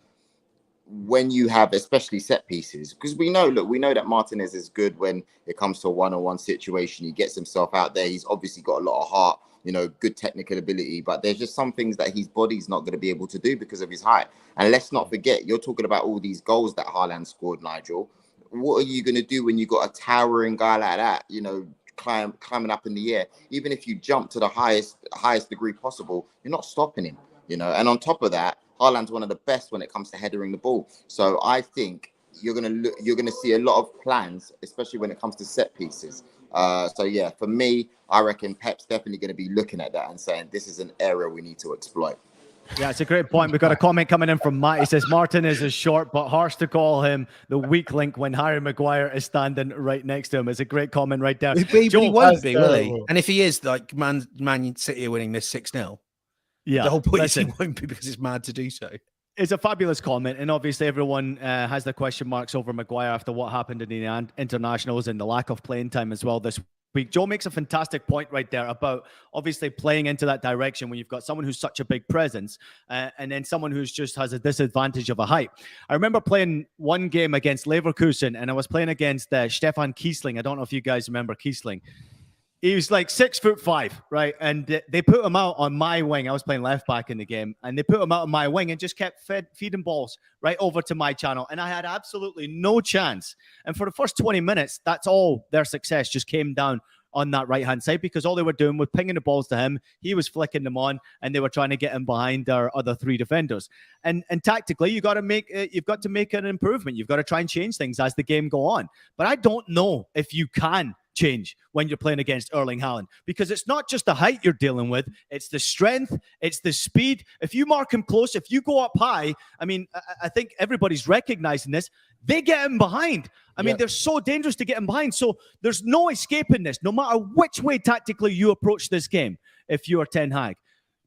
when you have especially set pieces, because we know that Martinez is good when it comes to a one-on-one situation. He gets himself out there. He's obviously got a lot of heart, you know, good technical ability, but there's just some things that his body's not going to be able to do because of his height. And let's not forget, you're talking about all these goals that Haaland scored, Nigel. What are you going to do when you got a towering guy like that, you know, climbing up in the air? Even if you jump to the highest degree possible, you're not stopping him, you know. And on top of that, Haaland's one of the best when it comes to headering the ball. So I think you're gonna see a lot of plans, especially when it comes to set pieces. So yeah, for me, I reckon Pep's definitely going to be looking at that and saying this is an area we need to exploit. Yeah, it's a great point. We've got a comment coming in from Matt. He says Martinez is short, but harsh to call him the weak link when Harry Maguire is standing right next to him. It's a great comment right there. He won't be, will he? And if he is, like Man City are winning this 6-0. Yeah, the whole point is he won't be because it's mad to do so. It's a fabulous comment, and obviously everyone has the question marks over Maguire after what happened in the internationals and the lack of playing time as well this week. Joe makes a fantastic point right there about obviously playing into that direction when you've got someone who's such a big presence and then someone who's just has a disadvantage of a height. I remember playing one game against Leverkusen, and I was playing against Stefan Kiesling. I don't know if you guys remember Kiesling. He was like 6'5", right? And they put him out on my wing. I was playing left back in the game, and they put him out on my wing and just kept feeding balls right over to my channel. And I had absolutely no chance. And for the first 20 minutes, that's all their success just came down on that right-hand side because all they were doing was pinging the balls to him. He was flicking them on, and they were trying to get him behind their other three defenders. And tactically, you've got to make an improvement. You've got to try and change things as the game go on. But I don't know if you can change when you're playing against Erling Haaland because it's not just the height you're dealing with, it's the strength, it's the speed. If you mark him close, if you go up high, I mean, I think everybody's recognizing this, they get him behind. I mean, they're so dangerous to get him behind. So there's no escaping this, no matter which way tactically you approach this game. If you are Ten Hag,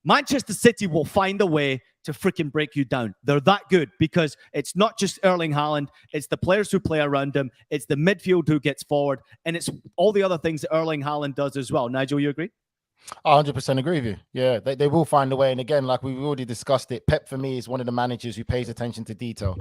Manchester City will find a way to freaking break you down. They're that good because it's not just Erling Haaland. It's the players who play around him. It's the midfield who gets forward. And it's all the other things that Erling Haaland does as well. Nigel, you agree? I 100% agree with you. Yeah, they will find a way. And again, like we've already discussed it, Pep for me is one of the managers who pays attention to detail.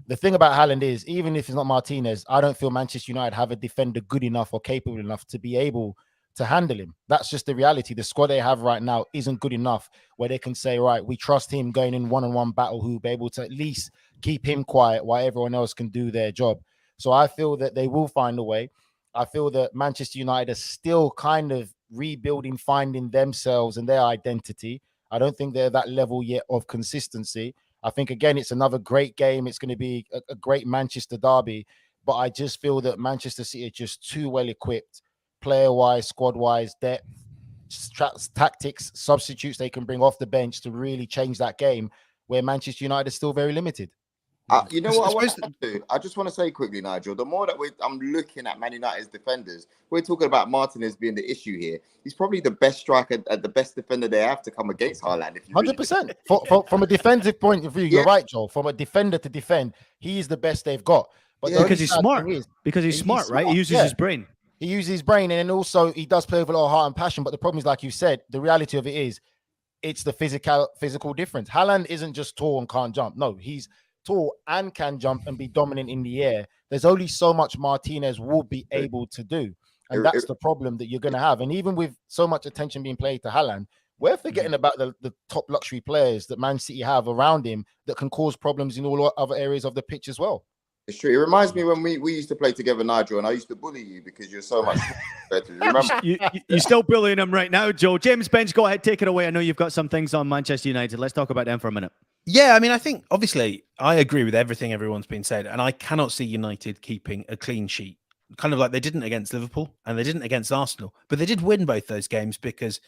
The thing about Haaland is, even if it's not Martinez, I don't feel Manchester United have a defender good enough or capable enough to be able to handle him. That's just the reality. The squad they have right now isn't good enough where they can say, right, we trust him going in one-on-one battle who will be able to at least keep him quiet while everyone else can do their job. So I feel that they will find a way. I feel that Manchester United are still kind of rebuilding, finding themselves and their identity. I don't think they're at that level yet of consistency. I think, again, it's another great game. It's going to be a great Manchester derby. But I just feel that Manchester City are just too well equipped, player-wise, squad-wise, depth, tactics, substitutes they can bring off the bench to really change that game, where Manchester United is still very limited. You know what I want to do? I just want to say quickly, Nigel, the more that I'm looking at Man United's defenders, we're talking about Martinez being the issue here. He's probably the best striker, the best defender they have to come against Haaland. 100%. From a defensive point of view, you're right, Joel. From a defender to defend, he is the best they've got. But because he's smart. Because he's smart, right? He uses his brain. He uses his brain, and then also he does play with a lot of heart and passion. But the problem is, like you said, the reality of it is, it's the physical difference. Haaland isn't just tall and can't jump. No, he's tall and can jump and be dominant in the air. There's only so much Martinez will be able to do. And that's the problem that you're going to have. And even with so much attention being played to Haaland, we're forgetting about the top luxury players that Man City have around him that can cause problems in all other areas of the pitch as well. It's true. It reminds me when we used to play together, Nigel, and I used to bully you because you're so much better. Remember? You're still bullying him right now, Joe. James Bench, go ahead, take it away. I know you've got some things on Manchester United. Let's talk about them for a minute. Yeah, I mean, I think, obviously, I agree with everything everyone's been said, and I cannot see United keeping a clean sheet, kind of like they didn't against Liverpool, and they didn't against Arsenal, but they did win both those games because,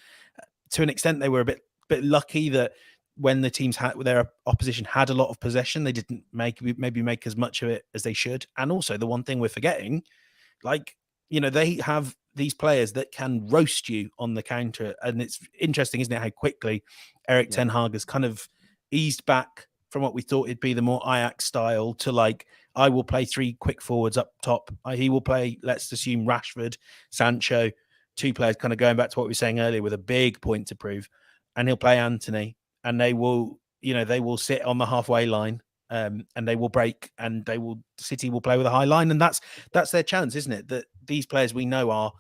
to an extent, they were a bit lucky that when the teams their opposition had a lot of possession, they didn't maybe make as much of it as they should. And also, the one thing we're forgetting, like, you know, they have these players that can roast you on the counter, and it's interesting, isn't it, how quickly Erik Ten Hag has kind of eased back from what we thought it'd be the more Ajax style to, like, I will play 3 quick forwards up top. He will play, let's assume, Rashford, Sancho, 2 players, kind of going back to what we were saying earlier, with a big point to prove, and he'll play Anthony. And they will, you know, they will sit on the halfway line, and they will break, and City will play with a high line, and that's their chance, isn't it? That these players we know are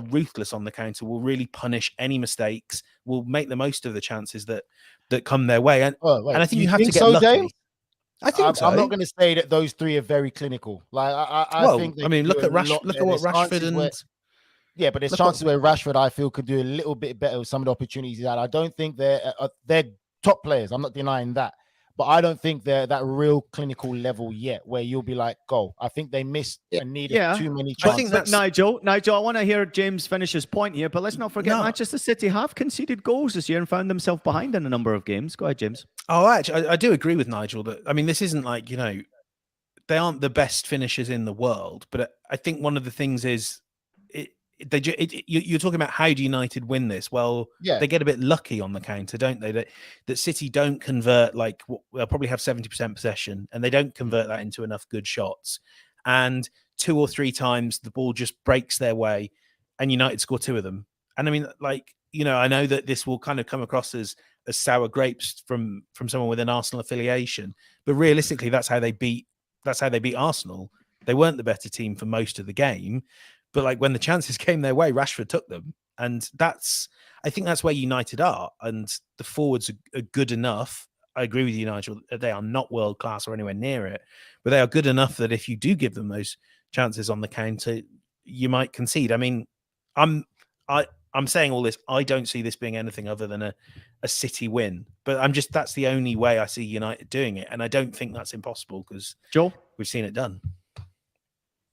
ruthless on the counter, will really punish any mistakes, will make the most of the chances that come their way, and I think you have to get lucky. James? I think so. I'm not going to say that those 3 are very clinical. Like I think. I mean, look at Rashford. Look at what Rashford and. Yeah, but there's chances where Rashford, I feel, could do a little bit better with some of the opportunities he had. I don't think they're top players. I'm not denying that. But I don't think they're that real clinical level yet where you'll be like, go. I think they missed and needed too many chances. I think that's Nigel, I want to hear James finish his point here, but let's not forget Manchester City have conceded goals this year and found themselves behind in a number of games. Go ahead, James. Oh, actually, I do agree with Nigel that, I mean, this isn't like, you know, they aren't the best finishers in the world, but I think one of the things is, you're talking about how do United win this? Well, they get a bit lucky on the counter, don't they? That City don't convert, like, they'll probably have 70% possession, and they don't convert that into enough good shots. And 2 or 3 times the ball just breaks their way, and United score 2 of them. And I mean, like, you know, I know that this will kind of come across as sour grapes from someone with an Arsenal affiliation, but realistically, that's how they beat Arsenal. They weren't the better team for most of the game. But like when the chances came their way, Rashford took them. And I think that's where United are. And the forwards are good enough. I agree with you, Nigel. They are not world class or anywhere near it, but they are good enough that if you do give them those chances on the counter, you might concede. I mean, I'm saying all this. I don't see this being anything other than a City win, but that's the only way I see United doing it. And I don't think that's impossible because Joel, we've seen it done.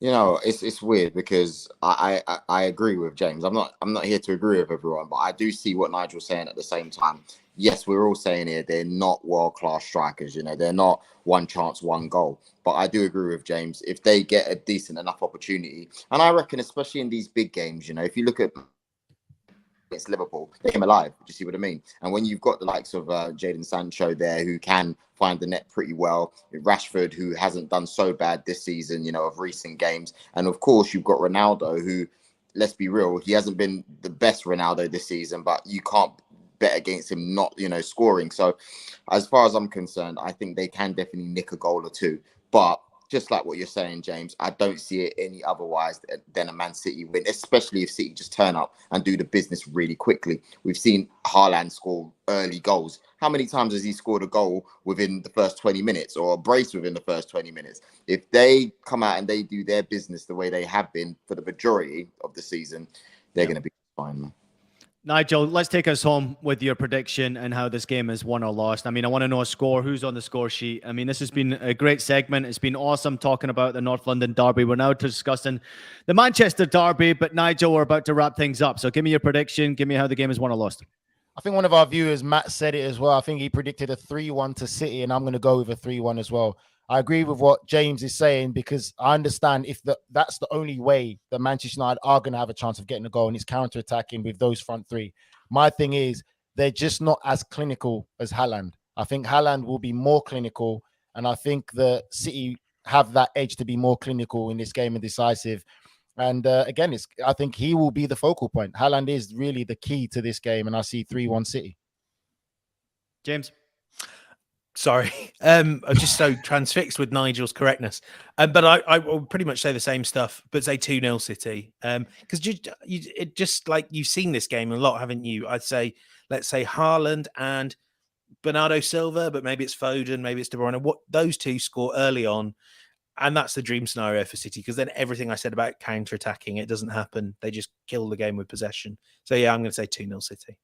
You know, it's weird because I agree with James. I'm not here to agree with everyone, but I do see what Nigel's saying at the same time. Yes, we're all saying here they're not world-class strikers. You know, they're not one chance, one goal. But I do agree with James. If they get a decent enough opportunity, and I reckon especially in these big games, you know, if you look at against Liverpool, they came alive. Do you see what I mean? And when you've got the likes of Jadon Sancho there who can find the net pretty well, Rashford who hasn't done so bad this season, you know, of recent games, and of course you've got Ronaldo who, let's be real, he hasn't been the best Ronaldo this season, but you can't bet against him not, you know, scoring. So as far as I'm concerned, I think they can definitely nick a goal or 2, but just like what you're saying, James, I don't see it any otherwise than a Man City win, especially if City just turn up and do the business really quickly. We've seen Haaland score early goals. How many times has he scored a goal within the first 20 minutes or a brace within the first 20 minutes? If they come out and they do their business the way they have been for the majority of the season, they're going to be fine, man. Nigel, let's take us home with your prediction and how this game is won or lost. I mean, I want to know a score. Who's on the score sheet? I mean, this has been a great segment. It's been awesome talking about the North London derby. We're now discussing the Manchester derby, but Nigel, we're about to wrap things up. So give me your prediction. Give me how the game is won or lost. I think one of our viewers, Matt, said it as well. I think he predicted a 3-1 to City, and I'm going to go with a 3-1 as well. I agree with what James is saying, because I understand if that's the only way that Manchester United are going to have a chance of getting a goal, and it's counter-attacking with those front three. My thing is, they're just not as clinical as Haaland. I think Haaland will be more clinical, and I think the City have that edge to be more clinical in this game and decisive. And again, I think he will be the focal point. Haaland is really the key to this game, and I see 3-1 City. James? Sorry, I'm just so transfixed with Nigel's correctness. But I will pretty much say the same stuff, but say 2-0 City. Because it just like you've seen this game a lot, haven't you? I'd say, let's say Haaland and Bernardo Silva, but maybe it's Foden, maybe it's De Bruyne. What those two score early on, and that's the dream scenario for City. Because then everything I said about counter-attacking, it doesn't happen. They just kill the game with possession. So yeah, I'm going to say 2-0 City.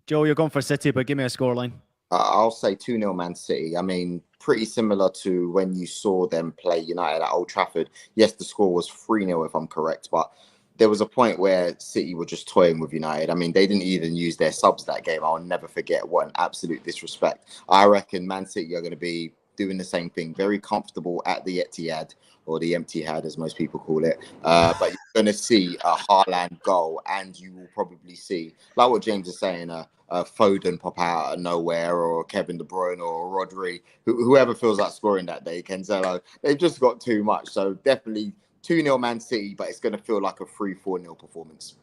Joe, you're going for City, but give me a scoreline. I'll say 2-0 Man City. I mean, pretty similar to when you saw them play United at Old Trafford. Yes, the score was 3-0 if I'm correct, but there was a point where City were just toying with United. I mean, they didn't even use their subs that game. I'll never forget what an absolute disrespect. I reckon Man City are going to be doing the same thing, very comfortable at the Etihad, or the Etihad as most people call it. But you're going to see a Haaland goal, and you will probably see, like what James is saying, Foden pop out of nowhere, or Kevin De Bruyne, or Rodri, whoever feels like scoring that day, Cancelo. They've just got too much. So definitely 2-0 Man City, but it's going to feel like a 3-4-0 performance.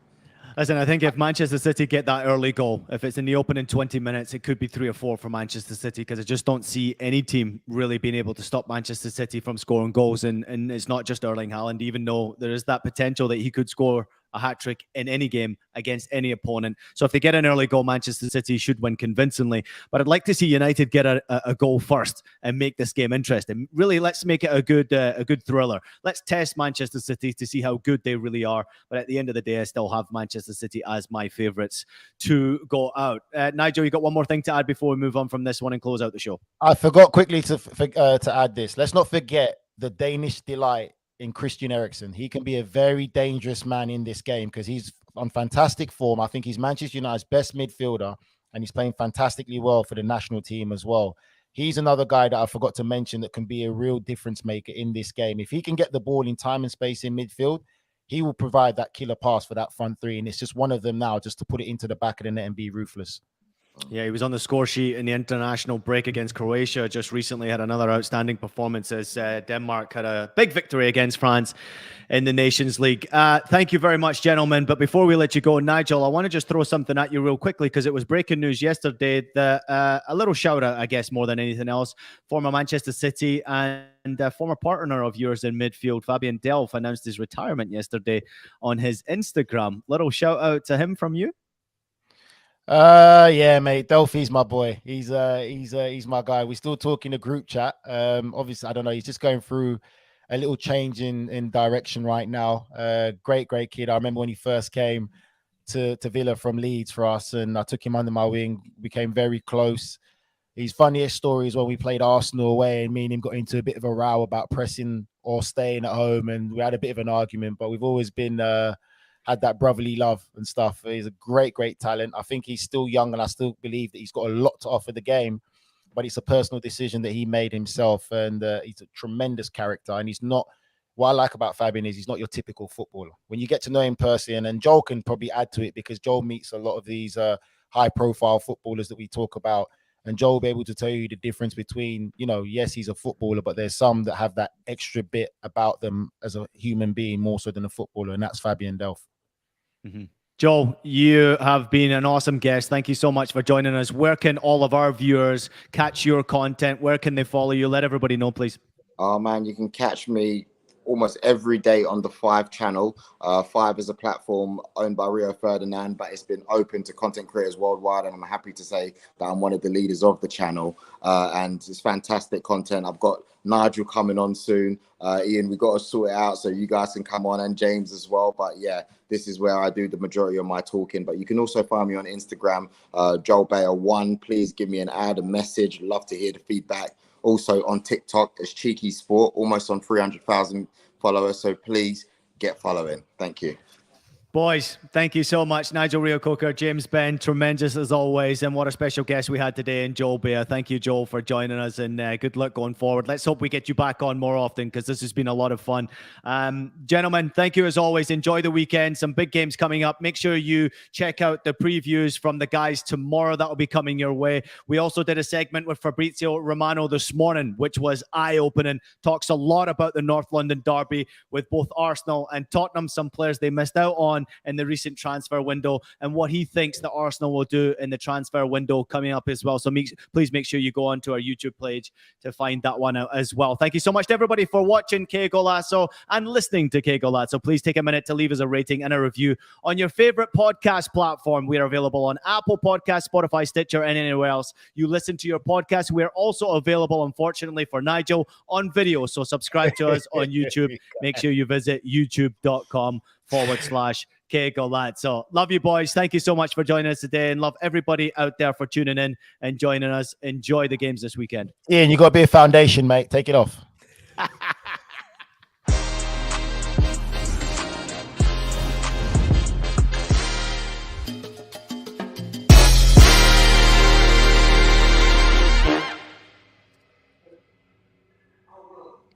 Listen, I think if Manchester City get that early goal, if it's in the opening 20 minutes, it could be 3 or 4 for Manchester City, because I just don't see any team really being able to stop Manchester City from scoring goals. And it's not just Erling Haaland, even though there is that potential that he could score a hat-trick in any game against any opponent. So if they get an early goal, Manchester City should win convincingly. But I'd like to see United get a goal first and make this game interesting. Really, let's make it a good thriller. Let's test Manchester City to see how good they really are. But at the end of the day, I still have Manchester City as my favourites to go out. Nigel, you got one more thing to add before we move on from this one and close out the show? I forgot quickly to add this. Let's not forget the Danish delight in Christian Eriksen. He can be a very dangerous man in this game because he's on fantastic form. I think he's Manchester United's best midfielder, and he's playing fantastically well for the national team as well. He's another guy that I forgot to mention that can be a real difference maker in this game. If he can get the ball in time and space in midfield, he will provide that killer pass for that front three, and it's just one of them now, just to put it into the back of the net and be ruthless. Yeah, he was on the score sheet in the international break against Croatia. Just recently had another outstanding performance as Denmark had a big victory against France in the Nations League. Thank you very much, gentlemen. But before we let you go, Nigel, I want to just throw something at you real quickly, because it was breaking news yesterday that a little shout out, I guess, more than anything else, former Manchester City and a former partner of yours in midfield, Fabian Delph, announced his retirement yesterday on his Instagram. Little shout out to him from you. Yeah, mate. Delphi's my boy. He's my guy. We still talk in the group chat. Obviously, I don't know. He's just going through a little change in direction right now. Great kid. I remember when he first came to Villa from Leeds for us, and I took him under my wing. Became very close. His funniest story is when we played Arsenal away, and me and him got into a bit of a row about pressing or staying at home, and we had a bit of an argument. But we've always been had that brotherly love and stuff. He's a great talent. I think he's still young, and I still believe that he's got a lot to offer the game, but it's a personal decision that he made himself, and he's a tremendous character. And he's not, what I like about Fabian is he's not your typical footballer. When you get to know him personally, and Joel can probably add to it, because Joel meets a lot of these high profile footballers that we talk about, and Joel will be able to tell you the difference between, yes, he's a footballer, but there's some that have that extra bit about them as a human being more so than a footballer, and that's Fabian Delph. Mm-hmm. Joel, you have been an awesome guest. Thank you so much for joining us. Where can all of our viewers catch your content? Where can they follow you? Let everybody know, please. Oh, man, you can catch me almost every day on the 5 channel. 5 is a platform owned by Rio Ferdinand, but it's been open to content creators worldwide, and I'm happy to say that I'm one of the leaders of the channel, and it's fantastic content. I've got Nigel coming on soon. Ian, we got to sort it out so you guys can come on, and James as well. But yeah, this is where I do the majority of my talking. But you can also find me on Instagram, Joel Bayer 1. Please give me an ad, a message. Love to hear the feedback. Also on TikTok as Cheeky Sport, almost on 300,000 followers. So please get following. Thank you. Boys, thank you so much. Nigel Reo-Coker, James Ben, tremendous as always. And what a special guest we had today in Joel Beer. Thank you, Joel, for joining us, and good luck going forward. Let's hope we get you back on more often, because this has been a lot of fun. Gentlemen, thank you as always. Enjoy the weekend. Some big games coming up. Make sure you check out the previews from the guys tomorrow. That will be coming your way. We also did a segment with Fabrizio Romano this morning, which was eye-opening. Talks a lot about the North London derby with both Arsenal and Tottenham, some players they missed out on in the recent transfer window, and what he thinks that Arsenal will do in the transfer window coming up as well. So please make sure you go onto our YouTube page to find that one out as well. Thank you so much to everybody for watching Qué Golazo and listening to Qué Golazo. Please take a minute to leave us a rating and a review on your favorite podcast platform. We are available on Apple Podcasts, Spotify, Stitcher, and anywhere else you listen to your podcast. We are also available, unfortunately for Nigel, on video. So subscribe to us on YouTube. Make sure you visit youtube.com/Qué Golazo. Love you, boys. Thank you so much for joining us today, and love everybody out there for tuning in and joining us. Enjoy the games this weekend. Ian, you got to be a foundation, mate. Take it off.